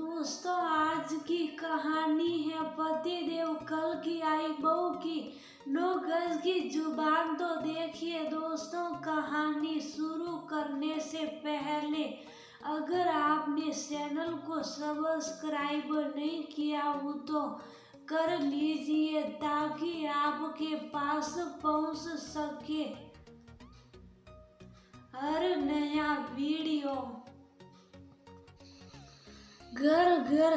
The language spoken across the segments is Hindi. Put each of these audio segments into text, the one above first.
दोस्तों, आज की कहानी है पतिदेव कल की आई बहू की 9 गज की जुबान। तो देखिए दोस्तों, कहानी शुरू करने से पहले अगर आपने चैनल को सब्सक्राइब नहीं किया हो तो कर लीजिए ताकि आपके पास पहुंच सके हर नया वीडियो। घर घर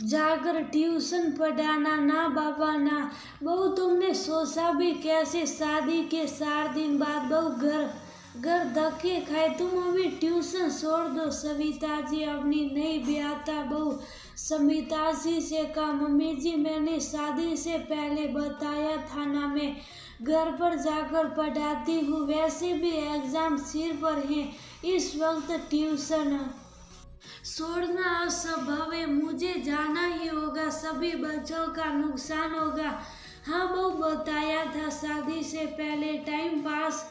जाकर ट्यूशन पढ़ाना ना बाबा ना बहू, तुमने सोचा भी कैसे शादी के 4 दिन बाद बहू घर घर धक्के खाए। तुम अभी ट्यूशन छोड़ दो। सविता जी अपनी नई ब्याहता बहू समिता जी से कहा, मम्मी जी मैंने शादी से पहले बताया था ना, मैं घर पर जाकर पढ़ाती हूँ। वैसे भी एग्जाम सिर पर है, इस वक्त ट्यूशन छोड़ना असंभव है। मुझे जाना ही होगा, सभी बच्चों का नुकसान होगा। हाँ बहू, बताया था शादी से पहले टाइम पास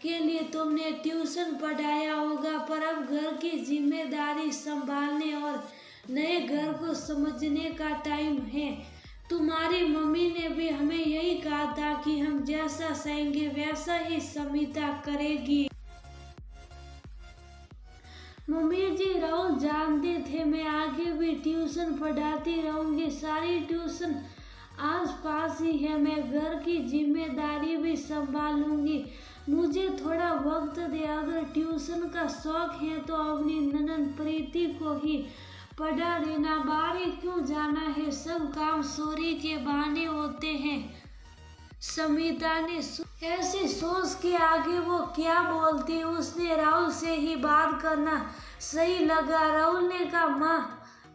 के लिए तुमने ट्यूशन पढ़ाया होगा, पर अब घर की जिम्मेदारी संभालने और नए घर को समझने का टाइम है। तुम्हारी मम्मी ने भी हमें यही कहा था कि हम जैसा चाहेंगे वैसा ही समिता करेगी। मम्मी जी, राहुल जानते थे मैं आगे भी ट्यूशन पढ़ाती रहूंगी। सारी ट्यूशन आस पास ही है, मैं घर की जिम्मेदारी भी संभालूंगी। मुझे थोड़ा वक्त दे। अगर ट्यूशन का शौक है तो अपनी ननद प्रीति को ही पढ़ा देना। बाहर क्यों जाना है, सब काम चोरी के बहाने होते हैं। समिता ने ऐसे सोच के आगे वो क्या बोलती, उसने राहुल से ही बात करना सही लगा। राहुल ने कहा, माँ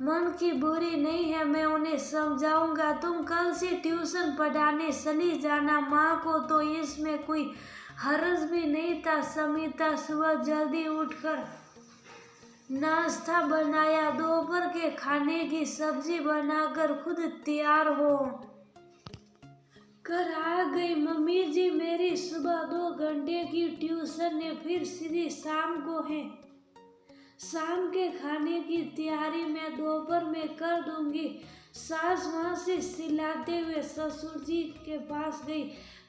मन की बुरी नहीं है, मैं उन्हें समझाऊंगा। तुम कल से ट्यूशन पढ़ाने चली जाना। माँ को तो इसमें कोई हर्ज भी नहीं था। समिता सुबह जल्दी उठकर नाश्ता बनाया, दोपहर के खाने की सब्जी बनाकर खुद तैयार हो कर आ गई। मम्मी जी, मेरी सुबह 2 घंटे की ट्यूशन है, फिर सीधी शाम को है। शाम के खाने की तैयारी मैं दोपहर में कर दूंगी। सास वहाँ से चिल्लाते हुए ससुर जी के पास गई।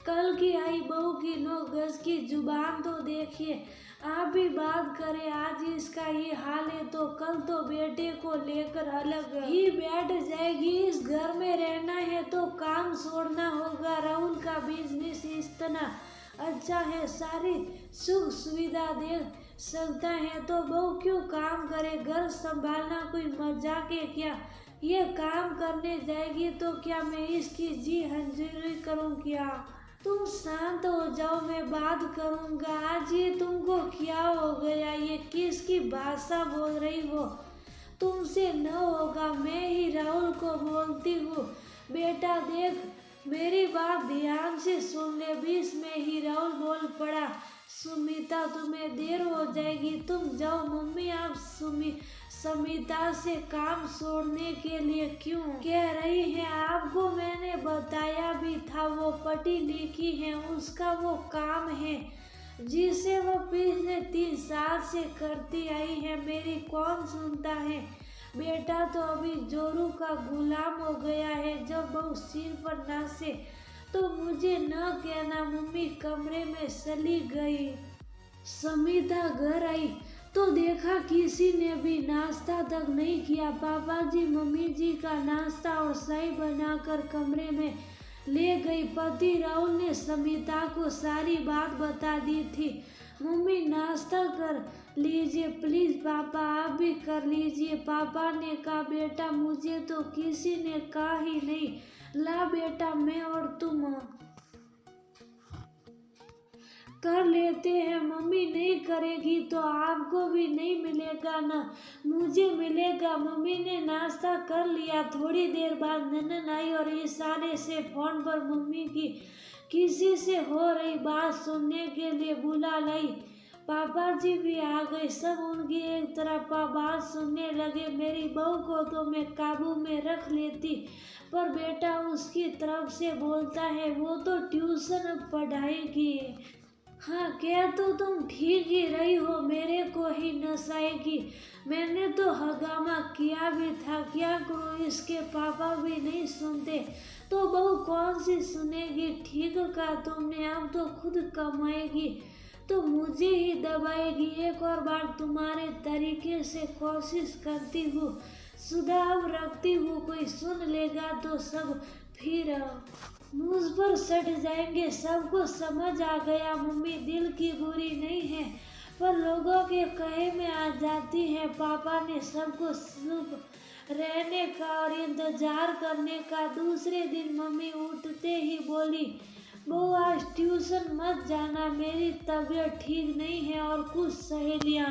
कल की आई बहू की 9 गज की जुबान तो देखिए, आप भी बात करें। आज इसका ये हाल है तो कल तो बेटे को लेकर अलग ही बैठ जाएगी। इस घर में रहना है तो काम छोड़ना होगा। राहुल का बिजनेस इतना अच्छा है, सारी सुख सुविधा दे सकता है, तो बहू क्यों काम करे। घर संभालना कोई मजाक है क्या? ये काम करने जाएगी तो क्या मैं इसकी जी मंजूरी करूँ क्या? तुम शांत हो जाओ, मैं बात करूँगा। आज ये तुमको क्या हो गया? ये किसकी भाषा बोल रही हो? तुमसे न होगा, मैं ही राहुल को बोलती हूँ। बेटा देख, मेरी बात ध्यान से सुन ले। बीच में ही राहुल बोल पड़ा, सुमिता तुम्हें देर हो जाएगी, तुम जाओ। मम्मी, आप समिता से काम छोड़ने के लिए क्यों कह रही हैं? आपको मैंने बताया भी था, वो पढ़ी लिखी है, उसका वो काम है जिसे वो पिछले 3 साल से करती आई है। मेरी कौन सुनता है? बेटा तो अभी जोरू का गुलाम हो गया है। जब बहू सिर पर नाचे तो मुझे न कहना। मम्मी कमरे में चली गई। समिता घर आई तो देखा किसी ने भी नाश्ता तक नहीं किया। पापा जी मम्मी जी का नाश्ता और चाय बनाकर कमरे में ले गई। पति राहुल ने समिता को सारी बात बता दी थी। मम्मी नाश्ता कर लीजिए प्लीज, पापा आप भी कर लीजिए। पापा ने कहा, बेटा मुझे तो किसी ने कहा ही नहीं। ला बेटा, मैं और तुम कर लेते हैं। मम्मी नहीं करेगी तो आपको भी नहीं मिलेगा ना मुझे मिलेगा। मम्मी ने नाश्ता कर लिया। थोड़ी देर बाद ननद आई और इशारे से फोन पर मम्मी की किसी से हो रही बात सुनने के लिए बुला लाई। पापा जी भी आ गए। सब उनकी एक तरफ बात सुनने लगे। मेरी बहू को तो मैं काबू में रख लेती, पर बेटा उसकी तरफ से बोलता है वो तो ट्यूशन अब पढ़ाएगी। हाँ, क्या तो तुम ठीक ही रही हो, मेरे को ही नसाएगी। मैंने तो हंगामा किया भी था, क्या करूँ, इसके पापा भी नहीं सुनते तो बहू कौन सी सुनेगी। ठीक कहा तुमने, अब तो खुद कमाएगी तो मुझे ही दबाएगी। एक और बार तुम्हारे तरीके से कोशिश करती हूँ, सुधार रखती हूँ, कोई सुन लेगा तो सब फिर मुझ पर सट जाएंगे। सबको समझ आ गया मम्मी दिल की बुरी नहीं है, पर लोगों के कहे में आ जाती है। पापा ने सबको चुप रहने का और इंतजार करने का। दूसरे दिन मम्मी उठते ही बोली, बहू आज ट्यूशन मत जाना, मेरी तबीयत ठीक नहीं है और कुछ सहेलियां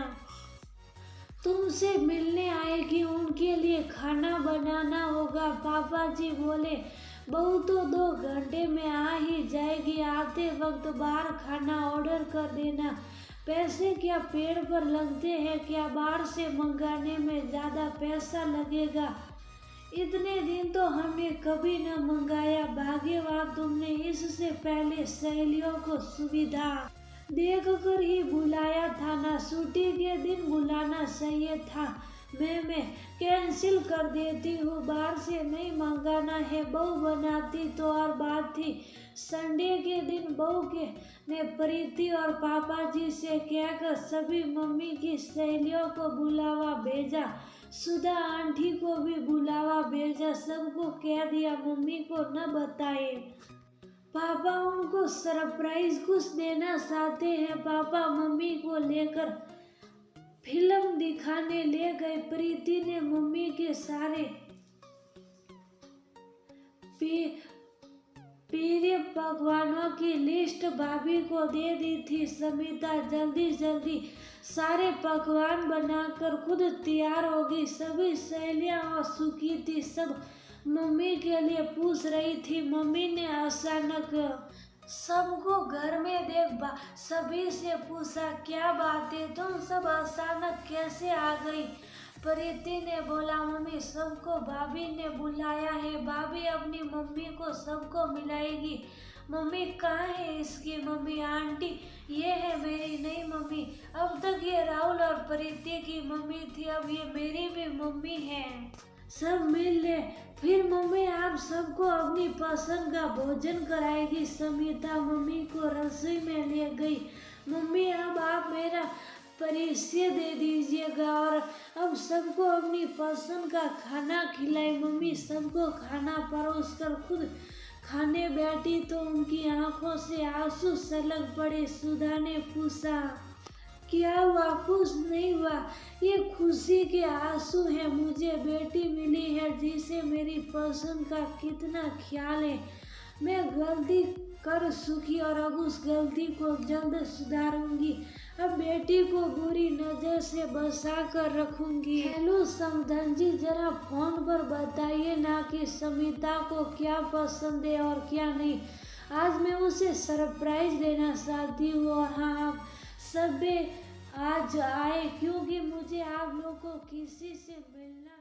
तुमसे मिलने आएगी, उनके लिए खाना बनाना होगा। पापा जी बोले, बहू तो 2 घंटे में आ ही जाएगी, आते वक्त बाहर खाना ऑर्डर कर देना। पैसे क्या पेड़ पर लगते हैं क्या, बाहर से मंगाने में ज़्यादा पैसा लगेगा। इतने दिन तो हमने कभी न मंगाया, भाग्यवान तुमने इससे पहले सहेलियों को सुविधा देख कर ही बुलाया था ना। छुट्टी के दिन बुलाना चाहिए था। मैं कैंसिल कर देती हूँ, बाहर से नहीं मंगाना है। बहू बनाती तो और बात थी। संडे के दिन बहू के ने प्रीति और पापा जी से कहकर सभी मम्मी की सहेलियों को बुलावा भेजा। सुधा आंटी को भी बुलावा भेजा, सबको कह दिया मम्मी को न बताए। पापा उनको सरप्राइज कुछ देना चाहते हैं। पापा मम्मी को लेकर फिल्म दिखाने ले गए। प्रीति ने मम्मी के सारे प्रिय पकवानों की लिस्ट भाभी को दे दी थी। समिता जल्दी जल्दी सारे पकवान बनाकर खुद तैयार होगी। सभी सहेलियां और सुखी थी, सब मम्मी के लिए पूछ रही थी। मम्मी ने अचानक सबको घर में देख सभी से पूछा, क्या बात है, तुम सब अचानक कैसे आ गई। प्रीति ने बोला, मम्मी सबको भाभी ने बुलाया है, भाभी अपनी मम्मी को सबको मिलाएगी। मम्मी कहाँ है इसकी मम्मी। आंटी ये है मेरी नई मम्मी। अब तक ये राहुल और प्रीति की मम्मी थी, अब ये मेरी भी मम्मी है। सब मिल ले, फिर मम्मी आप सबको अपनी पसंद का भोजन कराएगी। समिता मम्मी को रसोई में ले गई। मम्मी अब आप मेरा परिचय दे दीजिएगा और अब सबको अपनी पसंद का खाना खिलाए। मम्मी सबको खाना परोसकर खुद खाने बैठी तो उनकी आंखों से आंसू छलक पड़े। सुधा ने पूछा, क्या हुआ, कुछ नहीं हुआ, ये खुशी के आंसू है। मुझे बेटी मिली है जिसे मेरी पसंद का कितना ख्याल है। मैं गलती कर चुकी और अब उस गलती को जल्द सुधारूंगी। अब बेटी को बुरी नजर से बचा कर रखूंगी। हेलो समधन जी, जरा फोन पर बताइए ना कि समिता को क्या पसंद है और क्या नहीं। आज मैं उसे सरप्राइज देना चाहती हूँ और हाँ आप सब आज आए क्योंकि मुझे आप लोगों को किसी से मिलना